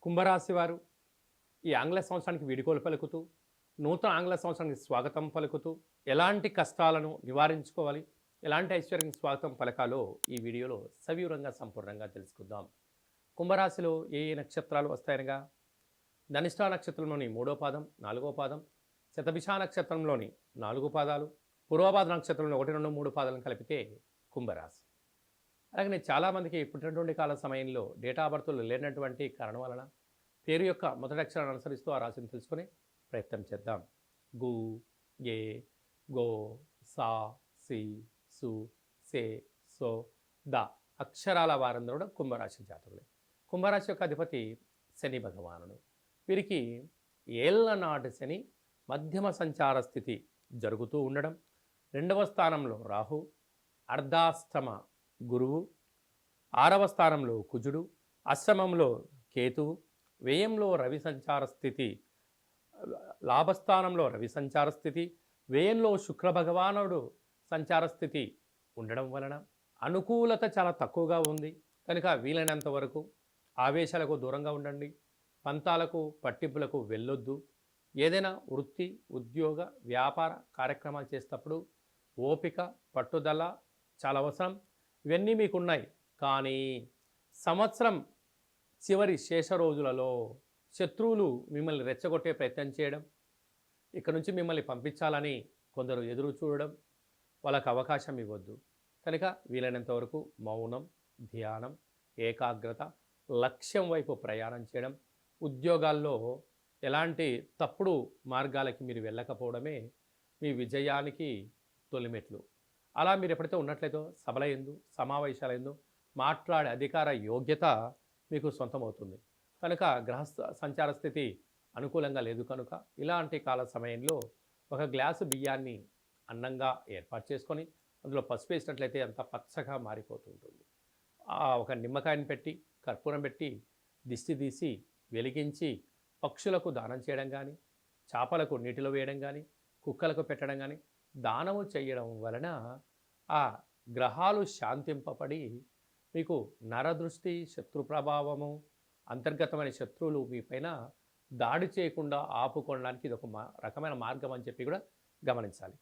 కుంభరాశి వారు ఈ ఆంగ్ల సంవత్సరానికి వీడ్కోలు పలుకుతూ, నూతన ఆంగ్ల సంవత్సరానికి స్వాగతం పలుకుతూ, ఎలాంటి కష్టాలను నివారించుకోవాలి, ఎలాంటి ఐశ్వర్యానికి స్వాగతం పలకాలో ఈ వీడియోలో సవివరంగా సంపూర్ణంగా తెలుసుకుందాం. కుంభరాశిలో ఏ ఏ నక్షత్రాలు వస్తాయనగా, ధనిష్ఠా నక్షత్రంలోని 3వ పాదం, 4వ పాదం, శతభిష నక్షత్రంలోని 4 పాదాలు, పూర్వభాద్ర నక్షత్రంలో 1, 2, 3 పాదాలను కలిపితే కుంభరాశి. అలాగనే చాలామందికి పుట్టినటువంటి కాల సమయంలో డేటా బర్త్లు లేనటువంటి కారణం వలన పేరు యొక్క మొదటి అక్షరాన్ని అనుసరిస్తూ ఆ రాశిని తెలుసుకునే ప్రయత్నం చేద్దాం. గు, గే, గో, సా, సి, సు, సే, సో, ద అక్షరాల వారందరూ కూడా కుంభరాశి జాతకులే. కుంభరాశి యొక్క అధిపతి శని భగవానుడు. వీరికి ఏళ్ల నాటి శని మధ్యమ సంచార స్థితి జరుగుతూ ఉండడం, 2వ స్థానంలో రాహు, అర్ధాష్టమ గురువు, 6వ స్థానంలో కుజుడు, అష్టమంలో కేతువు, వ్యయంలో రవి సంచార స్థితి, లాభస్థానంలో రవి సంచార స్థితి, వ్యయంలో శుక్ర భగవానుడు సంచార స్థితి ఉండడం వలన అనుకూలత చాలా తక్కువగా ఉంది. కనుక వీలైనంత వరకు ఆవేశాలకు దూరంగా ఉండండి, పంతాలకు పట్టింపులకు వెళ్ళొద్దు. ఏదైనా వృత్తి, ఉద్యోగ, వ్యాపార కార్యక్రమాలు చేసేటప్పుడు ఓపిక, పట్టుదల చాలా అవసరం. ఇవన్నీ మీకున్నాయి. కానీ సంవత్సరం చివరి శేష రోజులలో శత్రువులు మిమ్మల్ని రెచ్చగొట్టే ప్రయత్నం చేయడం, ఇక్కడ నుంచి మిమ్మల్ని పంపించాలని కొందరు ఎదురు చూడడం, వాళ్ళకు అవకాశం ఇవ్వద్దు. కనుక వీలైనంత వరకు మౌనం, ధ్యానం, ఏకాగ్రత, లక్ష్యం వైపు ప్రయాణం చేయడం, ఉద్యోగాల్లో ఎలాంటి తప్పుడు మార్గాలకి మీరు వెళ్ళకపోవడమే మీ విజయానికి తొలిమెట్లు. అలా మీరు ఎప్పుడైతే ఉన్నట్లయితే సభల యందు, సమావేశాల యందు మాట్లాడే అధికార యోగ్యత మీకు సొంతమవుతుంది. కనుక గ్రహ సంచార స్థితి అనుకూలంగా లేదు కనుక ఇలాంటి కాల సమయంలో ఒక గ్లాసు బియ్యాన్ని అన్నంగా ఏర్పాటు చేసుకొని అందులో పసుపు వేసినట్లయితే అంత పచ్చగా మారిపోతుంటుంది. ఒక నిమ్మకాయని పెట్టి, కర్పూరం పెట్టి, దిష్టి తీసి వెలిగించి పక్షులకు దానం చేయడం కానీ, చేపలకు నీటిలో వేయడం కానీ, కుక్కలకు పెట్టడం కానీ దానము చేయడం వలన ఆ గ్రహాలు శాంతింపబడి మీకు నరదృష్టి, శత్రు ప్రభావము, అంతర్గతమైన శత్రువులు మీ పైన దాడి చేయకుండా ఆపుకోవడానికి ఇది ఒక రకమైన మార్గం అని చెప్పి కూడా గమనించాలి.